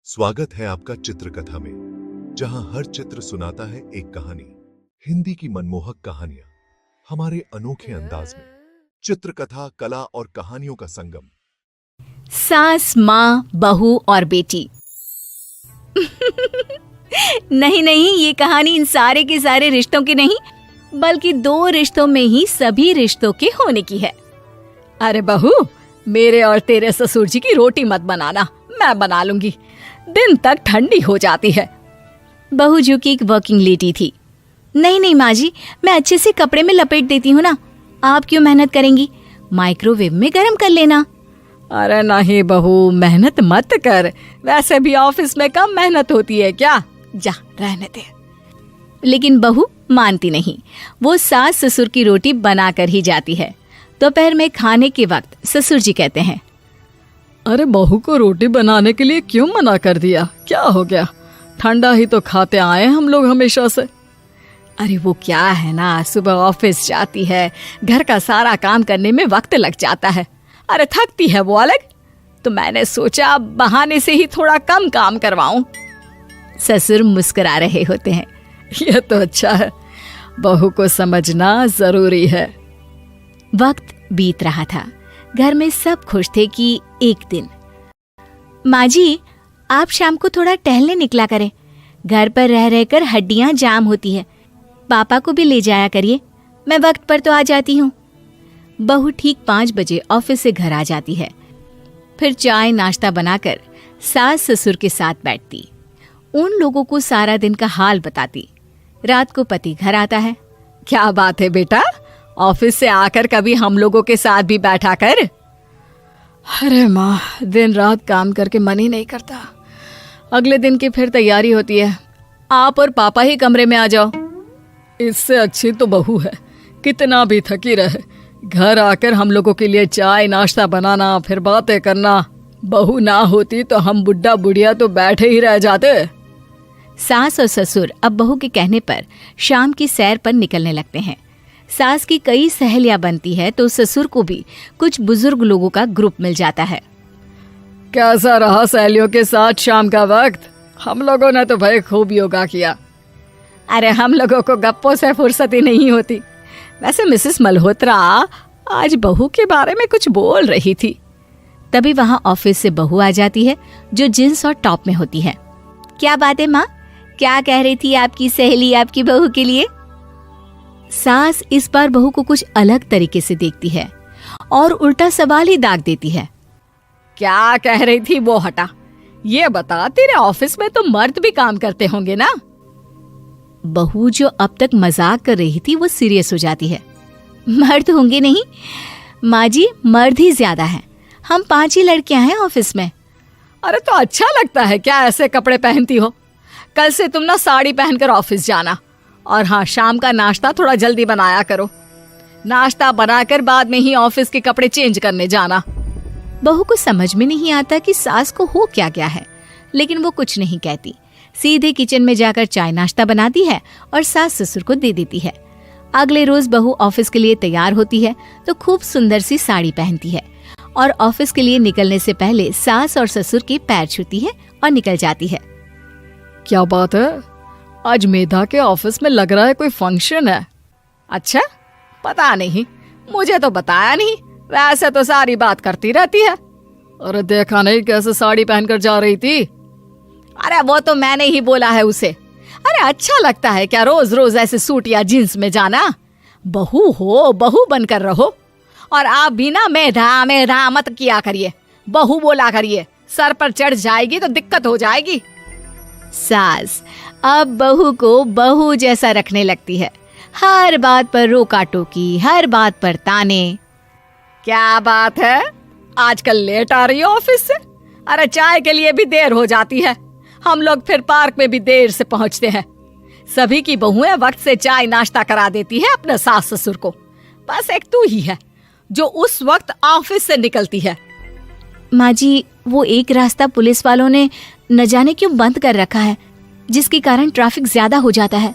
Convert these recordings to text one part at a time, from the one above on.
स्वागत है आपका चित्रकथा में, जहां हर चित्र सुनाता है एक कहानी। हिंदी की मनमोहक कहानियां हमारे अनोखे अंदाज में। चित्रकथा, कला और कहानियों का संगम। सास, माँ, बहू और बेटी। नहीं नहीं, ये कहानी इन सारे के सारे रिश्तों की नहीं, बल्कि दो रिश्तों में ही सभी रिश्तों के होने की है। अरे बहू, मेरे और तेरे ससुर जी की रोटी मत बनाना, मैं बना लूंगी, दिन तक ठंडी हो जाती है। बहू जो कि एक वर्किंग लेडी थी। नहीं नहीं माँ जी, मैं अच्छे से कपड़े में लपेट देती हूँ ना, आप क्यों मेहनत करेंगी, माइक्रोवेव में गर्म कर लेना। अरे नहीं बहू, मेहनत मत कर, वैसे भी ऑफिस में कम मेहनत होती है क्या, जा रहने दे। लेकिन बहू मानती नहीं, वो सास ससुर की रोटी बना कर ही जाती है। दोपहर में खाने के वक्त ससुर जी कहते हैं, अरे बहू को रोटी बनाने के लिए क्यों मना कर दिया, क्या हो गया, ठंडा ही तो खाते आए हम लोग हमेशा से। अरे वो क्या है ना, सुबह ऑफिस जाती है, घर का सारा काम करने में वक्त लग जाता है, अरे थकती है वो अलग, तो मैंने सोचा बहाने से ही थोड़ा कम काम करवाऊं। ससुर मुस्कुरा रहे होते हैं। यह तो अच्छा है, बहू को समझना जरूरी है। वक्त बीत रहा था, घर में सब खुश थे कि एक दिन, माँ जी आप शाम को थोड़ा टहलने निकला करें, घर पर रह रहकर हड्डियां जाम होती है, पापा को भी ले जाया करिए, मैं वक्त पर तो आ जाती हूँ। बहू ठीक 5 बजे ऑफिस से घर आ जाती है। फिर चाय नाश्ता बनाकर सास ससुर के साथ बैठती, उन लोगों को सारा दिन का हाल बताती। रात को पति घर आता है। क्या बात है बेटा, ऑफिस से आकर कभी हम लोगों के साथ भी बैठा कर। अरे माँ, दिन रात काम करके मन ही नहीं करता, अगले दिन की फिर तैयारी होती है, आप और पापा ही कमरे में आ जाओ। इससे अच्छी तो बहू है, कितना भी थकी रहे, घर आकर हम लोगों के लिए चाय नाश्ता बनाना, फिर बातें करना। बहू ना होती तो हम बुढ़ा बुढ़िया तो बैठे ही रह जाते। सास और ससुर अब बहू के कहने पर शाम की सैर पर निकलने लगते हैं। सास की कई सहेलियां बनती है तो ससुर को भी कुछ बुजुर्ग लोगों का ग्रुप मिल जाता है। कैसा रहा सहेलियों के साथ शाम का वक्त? हम लोगों ने तो भाई खूब योगा किया। अरे हम लोगों को गप्पों से फुर्सत ही नहीं होती। वैसे मिसेस मल्होत्रा आज बहू के बारे में कुछ बोल रही थी। तभी वहां ऑफिस से बहू आ जाती है, जो जींस और टॉप में होती है। क्या बात है माँ, क्या कह रही थी आपकी सहेली आपकी बहू के लिए? सास इस बार बहू को कुछ अलग तरीके से देखती है और उल्टा सवाल ही दाग देती है। क्या कह रही थी वो हटा, ये बता, तेरे ऑफिस में तो मर्द भी काम करते होंगे ना? बहू जो अब तक मजाक कर रही थी वो सीरियस हो जाती है। मर्द होंगे नहीं माँ जी, मर्द ही ज्यादा है, हम 5 ही लड़कियां हैं ऑफिस में। अरे तो अच्छा लगता है क्या ऐसे कपड़े पहनती हो? कल से तुम ना साड़ी पहनकर ऑफिस जाना, और हाँ, शाम का नाश्ता थोड़ा जल्दी बनाया करो, नाश्ता बनाकर बाद में ही ऑफिस के कपड़े चेंज करने जाना। बहू को समझ में नहीं आता कि सास को हो क्या गया है, लेकिन वो कुछ नहीं कहती, सीधे किचन में जाकर चाय नाश्ता बनाती है और सास ससुर को दे देती है। अगले रोज बहू ऑफिस के लिए तैयार होती है तो खूब सुंदर सी साड़ी पहनती है और ऑफिस के लिए निकलने से पहले सास और ससुर के पैर छूती है और निकल जाती है। क्या बात है, आज मेधा के ऑफिस में लग रहा है कोई फंक्शन है। अच्छा, पता नहीं, मुझे तो बताया नहीं, वैसे तो सारी बात करती रहती है। अरे देखा नहीं कैसे साड़ी पहनकर जा रही थी? अरे वो तो मैंने ही बोला है उसे। अरे अच्छा लगता है क्या रोज रोज ऐसे सूट या जींस में जाना? बहू हो, बहू बनकर रहो, और आप भी ना मेधा मेधा मत किया करिए, बहू बोला करिए, सर पर चढ़ जाएगी तो दिक्कत हो जाएगी। सास अब बहू को बहू जैसा रखने लगती है, हर बात पर रोका टोकी, हर बात पर ताने। क्या बात है, आजकल लेट आ रही हो ऑफिस से? अरे चाय के लिए भी देर हो जाती है, हम लोग फिर पार्क में भी देर से पहुंचते हैं। सभी की बहुएं वक्त से चाय नाश्ता करा देती है अपने सास ससुर को, बस एक तू ही है जो उस वक्त ऑफिस से निकलती है। माँ जी, वो एक रास्ता पुलिस वालों ने न जाने क्यों बंद कर रखा है, जिसके कारण ट्रैफिक ज्यादा हो जाता है,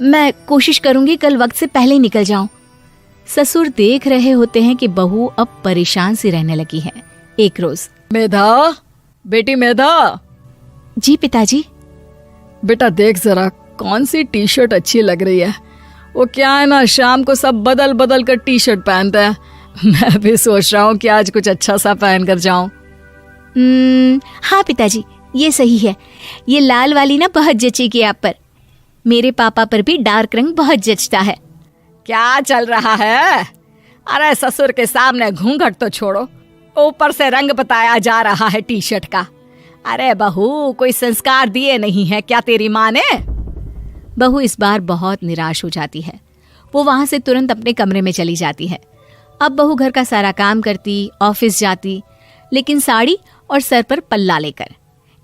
मैं कोशिश करूंगी कल वक्त से पहले निकल जाऊं। ससुर देख रहे होते हैं कि बहू अब परेशान सी रहने लगी है। एक रोज, मेधा, बेटी मेधा, जी पिताजी। बेटा देख जरा कौन सी टी शर्ट अच्छी लग रही है। वो क्या है ना, शाम को सब बदल बदल कर टी शर्ट पहनते हैं। मैं भी सोच रहा हूँ कि आज कुछ अच्छा सा पहन कर जाऊं। हाँ पिताजी, ये सही है। ये लाल वाली ना बहुत जचेगी आप पर। मेरे पापा पर भी डार्क रंग बहुत जचता है। क्या चल रहा है? अरे ससुर के सामने घूंघट तो छोड़ो, ऊपर से रंग बताया जा रहा है टी शर्ट का। अरे बहू, कोई संस्कार दिए नहीं है क्या तेरी माँ ने? बहू इस बार बहुत निराश हो जाती है। वो वहां से तुरंत अपने कमरे में चली जाती है। अब बहू घर का सारा काम करती, ऑफिस जाती, लेकिन साड़ी और सर पर पल्ला लेकर।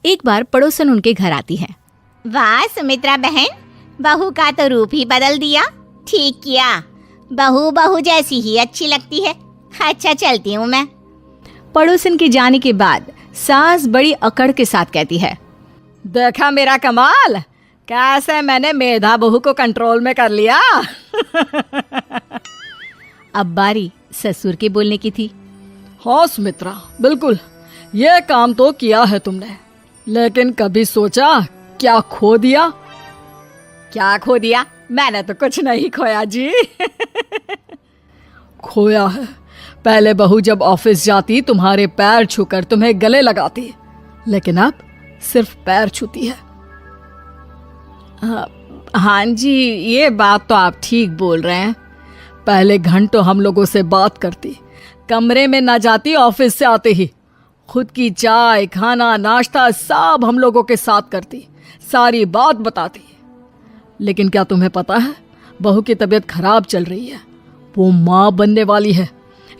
एक बार पड़ोसन उनके घर आती है। वाह सुमित्रा बहन, बहू का तो रूप ही बदल दिया। ठीक किया, बहू बहू जैसी ही अच्छी लगती है। अच्छा चलती हूँ मैं। पड़ोसन के जाने के बाद सास बड़ी अकड़ के साथ कहती है, देखा मेरा कमाल, कैसे मैंने मेधा बहू को कंट्रोल में कर लिया। अब बारी ससुर के बोलने की थी। हाँ सुमित्रा, बिल्कुल ये काम तो किया है तुमने, लेकिन कभी सोचा क्या खो दिया? क्या खो दिया? मैंने तो कुछ नहीं खोया जी। खोया है, पहले बहू जब ऑफिस जाती तुम्हारे पैर छूकर तुम्हें गले लगाती, लेकिन अब सिर्फ पैर छूती है। हाँ जी, ये बात तो आप ठीक बोल रहे हैं। पहले घंटों हम लोगों से बात करती, कमरे में ना जाती, ऑफिस से आते ही खुद की चाय, खाना, नाश्ता सब हम लोगों के साथ करती, सारी बात बताती। लेकिन क्या तुम्हें पता है, बहू की तबीयत खराब चल रही है, वो माँ बनने वाली है।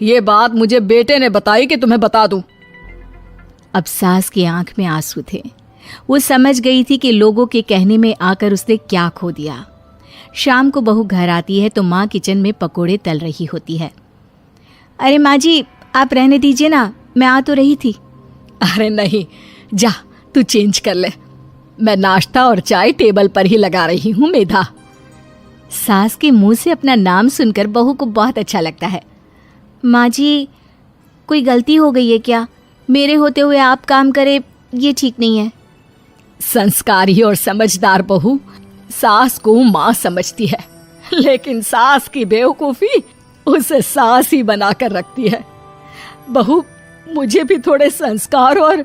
ये बात मुझे बेटे ने बताई कि तुम्हें बता दूं। अब सास की आंख में आंसू थे। वो समझ गई थी कि लोगों के कहने में आकर उसने क्या खो दिया। शाम को बहू घर आती है तो माँ किचन में पकोड़े तल रही होती है। अरे माँ जी, आप रहने दीजिए ना, मैं आ तो रही थी। अरे नहीं, जा तू चेंज कर ले, मैं नाश्ता और चाय टेबल पर ही लगा रही हूँ मेधा। सास के मुंह से अपना नाम सुनकर बहू को बहुत अच्छा लगता है। माँ जी, कोई गलती हो गई है क्या? मेरे होते हुए आप काम करे, ये ठीक नहीं है। संस्कारी और समझदार बहू सास को माँ समझती है, लेकिन सास की बेवकूफी उसे सास ही बनाकर रखती है। बहू, मुझे भी थोड़े संस्कार और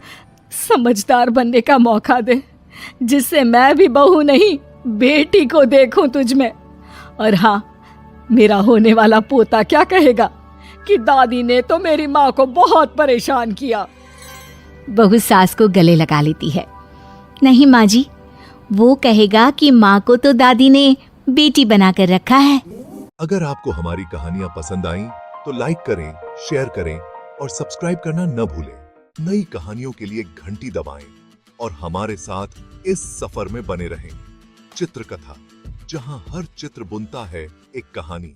समझदार बनने का मौका दे, जिससे मैं भी बहू नहीं बेटी को देखूं तुझ में। और हाँ, मेरा होने वाला पोता क्या कहेगा कि दादी ने तो मेरी माँ को बहुत परेशान किया। बहू सास को गले लगा लेती है। नहीं माँ जी, वो कहेगा कि माँ को तो दादी ने बेटी बनाकर रखा है। अगर आपको हमारी कहानियां पसंद आईं, तो लाइक करें, शेयर करें और सब्सक्राइब करना न भूलें। नई कहानियों के लिए घंटी दबाएं और हमारे साथ इस सफर में बने रहें। चित्रकथा, जहां हर चित्र बुनता है एक कहानी।